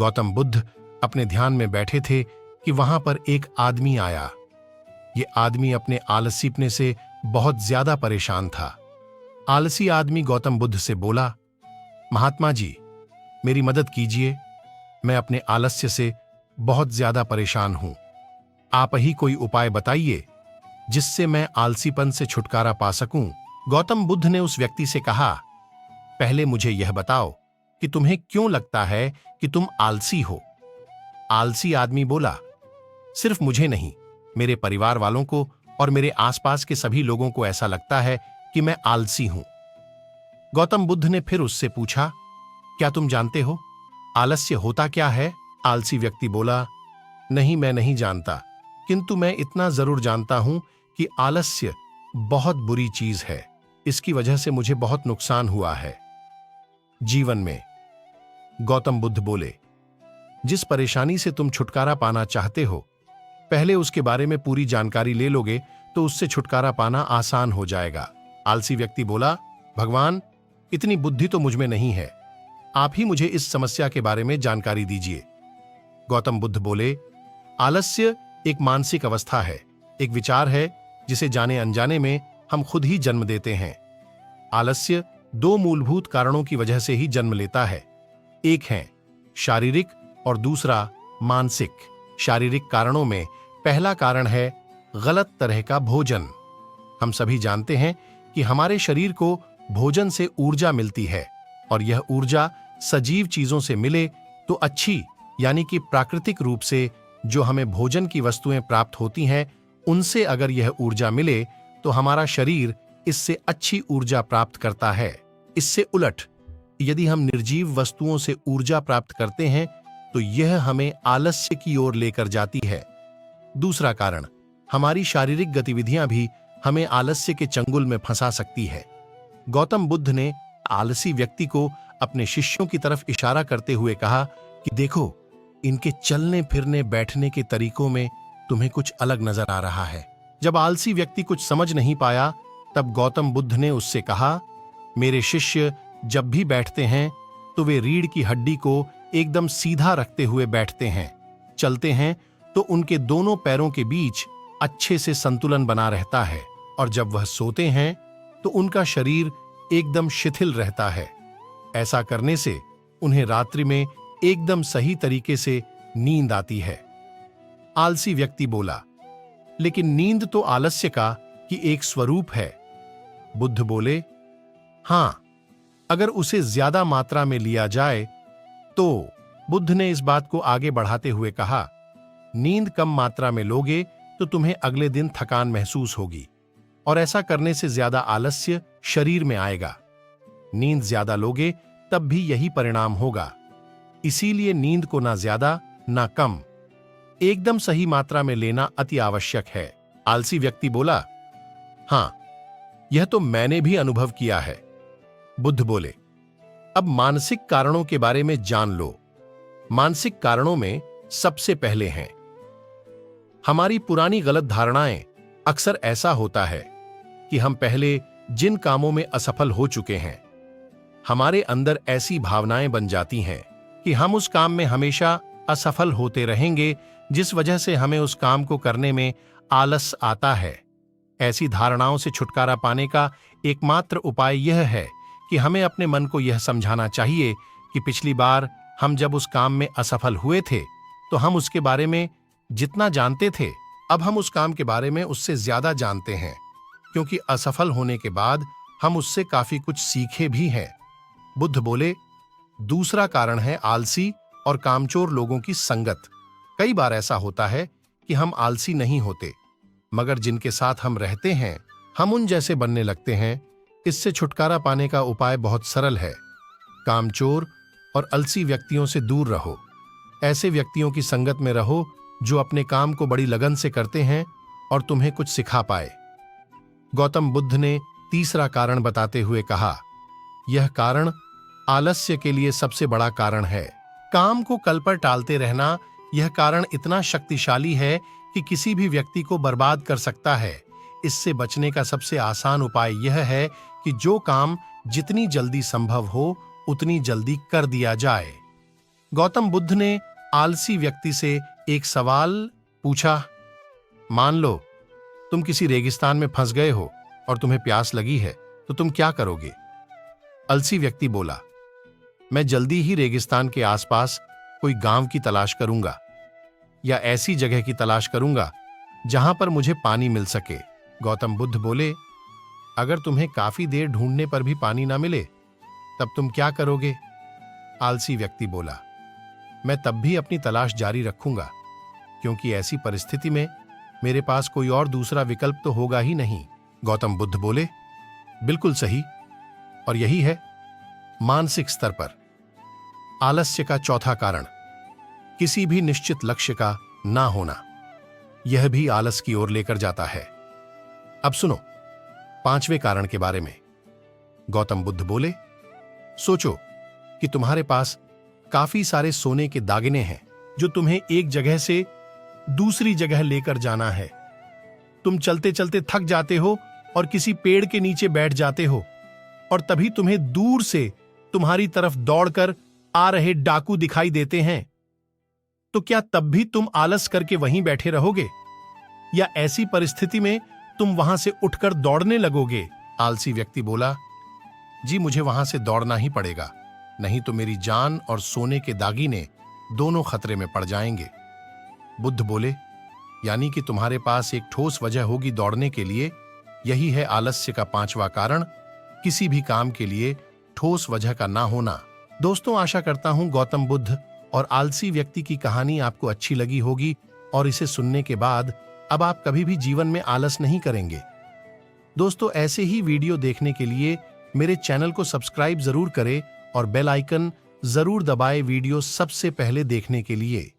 गौतम बुद्ध अपने ध्यान में बैठे थे कि वहां पर एक आदमी आया। ये आदमी अपने आलसीपने से बहुत ज्यादा परेशान था। आलसी आदमी गौतम बुद्ध से बोला, महात्मा जी, मेरी मदद कीजिए, मैं अपने आलस्य से बहुत ज्यादा परेशान हूं। आप ही कोई उपाय बताइए जिससे मैं आलसीपन से छुटकारा पा सकूं। गौतम बुद्ध ने उस व्यक्ति से कहा, पहले मुझे यह बताओ कि तुम्हें क्यों लगता है कि तुम आलसी हो। आलसी आदमी बोला, सिर्फ मुझे नहीं, मेरे परिवार वालों को और मेरे आसपास के सभी लोगों को ऐसा लगता है कि मैं आलसी हूं। गौतम बुद्ध ने फिर उससे पूछा, क्या तुम जानते हो आलस्य होता क्या है? आलसी व्यक्ति बोला, नहीं, मैं नहीं जानता, किंतु मैं इतना जरूर जानता हूं कि आलस्य बहुत बुरी चीज है। इसकी वजह से मुझे बहुत नुकसान हुआ है जीवन में। गौतम बुद्ध बोले, जिस परेशानी से तुम छुटकारा पाना चाहते हो, पहले उसके बारे में पूरी जानकारी ले लोगे तो उससे छुटकारा पाना आसान हो जाएगा। आलसी व्यक्ति बोला, भगवान, इतनी बुद्धि तो मुझ में नहीं है, आप ही मुझे इस समस्या के बारे में जानकारी दीजिए। गौतम बुद्ध बोले, आलस्य एक मानसिक अवस्था है, एक विचार है जिसे जाने अनजाने में हम खुद ही जन्म देते हैं। आलस्य दो मूलभूत कारणों की वजह से ही जन्म लेता है, एक है शारीरिक और दूसरा मानसिक। शारीरिक कारणों में पहला कारण है गलत तरह का भोजन। हम सभी जानते हैं कि हमारे शरीर को भोजन से ऊर्जा मिलती है और यह ऊर्जा सजीव चीजों से मिले तो अच्छी, यानी कि प्राकृतिक रूप से जो हमें भोजन की वस्तुएं प्राप्त होती हैं, उनसे अगर यह ऊर्जा मिले तो हमारा शरीर इससे अच्छी ऊर्जा प्राप्त करता है। इससे उलट यदि हम निर्जीव वस्तुओं से ऊर्जा प्राप्त करते हैं तो यह हमें आलस्य की ओर लेकर जाती है। दूसरा कारण, हमारी शारीरिक गतिविधियां भी हमें आलस्य के चंगुल में फंसा सकती है। गौतम बुद्ध ने आलसी व्यक्ति को अपने शिष्यों की तरफ इशारा करते हुए कहा कि देखो, इनके चलने फिरने बैठने के तरीकों में तुम्हें कुछ अलग नजर आ रहा है। जब आलसी व्यक्ति कुछ समझ नहीं पाया, तब गौतम बुद्ध ने उससे कहा, मेरे शिष्य जब भी बैठते हैं तो वे रीढ़ की हड्डी को एकदम सीधा रखते हुए बैठते हैं। चलते हैं तो उनके दोनों पैरों के बीच अच्छे से संतुलन बना रहता है, और जब वह सोते हैं तो उनका शरीर एकदम शिथिल रहता है। ऐसा करने से उन्हें रात्रि में एकदम सही तरीके से नींद आती है। आलसी व्यक्ति बोला, लेकिन नींद तो आलस्य का ही एक स्वरूप है। बुद्ध बोले, हां, अगर उसे ज्यादा मात्रा में लिया जाए तो। बुद्ध ने इस बात को आगे बढ़ाते हुए कहा, नींद कम मात्रा में लोगे तो तुम्हें अगले दिन थकान महसूस होगी, और ऐसा करने से ज्यादा आलस्य शरीर में आएगा। नींद ज्यादा लोगे तब भी यही परिणाम होगा। इसीलिए नींद को ना ज्यादा ना कम, एकदम सही मात्रा में लेना अति आवश्यक है। आलसी व्यक्ति बोला, हां, यह तो मैंने भी अनुभव किया है। बुद्ध बोले, अब मानसिक कारणों के बारे में जान लो। मानसिक कारणों में सबसे पहले हैं हमारी पुरानी गलत धारणाएं। अक्सर ऐसा होता है कि हम पहले जिन कामों में असफल हो चुके हैं, हमारे अंदर ऐसी भावनाएं बन जाती हैं कि हम उस काम में हमेशा असफल होते रहेंगे, जिस वजह से हमें उस काम को करने में आलस आता है। ऐसी धारणाओं से छुटकारा पाने का एकमात्र उपाय यह है कि हमें अपने मन को यह समझाना चाहिए कि पिछली बार हम जब उस काम में असफल हुए थे तो हम उसके बारे में जितना जानते थे, अब हम उस काम के बारे में उससे ज्यादा जानते हैं, क्योंकि असफल होने के बाद हम उससे काफी कुछ सीखे भी हैं। बुद्ध बोले, दूसरा कारण है आलसी और कामचोर लोगों की संगत। कई बार ऐसा होता है कि हम आलसी नहीं होते, मगर जिनके साथ हम रहते हैं हम उन जैसे बनने लगते हैं। इससे छुटकारा पाने का उपाय बहुत सरल है। कामचोर और आलसी व्यक्तियों से दूर रहो। ऐसे व्यक्तियों की संगत में रहो जो अपने काम को बड़ी लगन से करते हैं और तुम्हें कुछ सिखा पाए। गौतम बुद्ध ने तीसरा कारण बताते हुए कहा, यह कारण आलस्य के लिए सबसे बड़ा कारण है। काम को कल पर टालते रहना, यह कारण इतना शक्तिशाली है कि किसी भी व्यक्ति को बर्बाद कर सकता है। इससे बचने का सबसे आसान उपाय यह है कि जो काम जितनी जल्दी संभव हो उतनी जल्दी कर दिया जाए। गौतम बुद्ध ने आलसी व्यक्ति से एक सवाल पूछा। मान लो तुम किसी रेगिस्तान में फंस गए हो और तुम्हें प्यास लगी है, तो तुम क्या करोगे? आलसी व्यक्ति बोला, मैं जल्दी ही रेगिस्तान के आसपास कोई गांव की तलाश करूंगा या ऐसी जगह की तलाश करूंगा जहां पर मुझे पानी मिल सके। गौतम बुद्ध बोले, अगर तुम्हें काफी देर ढूंढने पर भी पानी ना मिले तब तुम क्या करोगे? आलसी व्यक्ति बोला, मैं तब भी अपनी तलाश जारी रखूंगा, क्योंकि ऐसी परिस्थिति में मेरे पास कोई और दूसरा विकल्प तो होगा ही नहीं। गौतम बुद्ध बोले, बिल्कुल सही, और यही है मानसिक स्तर पर आलस्य का चौथा कारण, किसी भी निश्चित लक्ष्य का ना होना। यह भी आलस की ओर लेकर जाता है। अब सुनो पांचवें कारण के बारे में। गौतम बुद्ध बोले, सोचो कि तुम्हारे पास काफी सारे सोने के दागिने हैं जो तुम्हें एक जगह से दूसरी जगह लेकर जाना है। तुम चलते चलते थक जाते हो और किसी पेड़ के नीचे बैठ जाते हो, और तभी तुम्हें दूर से तुम्हारी तरफ दौड़कर आ रहे डाकू दिखाई देते हैं। तो क्या तब भी तुम आलस करके वहीं बैठे रहोगे, या ऐसी परिस्थिति में तुम वहां से उठकर दौड़ने लगोगे? आलसी व्यक्ति बोला, जी मुझे वहां से दौड़ना ही पड़ेगा, नहीं तो मेरी जान और सोने के दागिने दोनों खतरे में पड़ जाएंगे। बुद्ध बोले, यानी कि तुम्हारे पास एक ठोस वजह होगी दौड़ने के लिए। यही है आलस्य का पांचवा कारण, किसी भी काम के लिए ठोस वजह का ना होना। दोस्तों, आशा करता हूं गौतम बुद्ध और आलसी व्यक्ति की कहानी आपको अच्छी लगी होगी, और इसे सुनने के बाद अब आप कभी भी जीवन में आलस नहीं करेंगे। दोस्तों, ऐसे ही वीडियो देखने के लिए मेरे चैनल को सब्सक्राइब जरूर करें और बेल आइकन जरूर दबाएं वीडियो सबसे पहले देखने के लिए।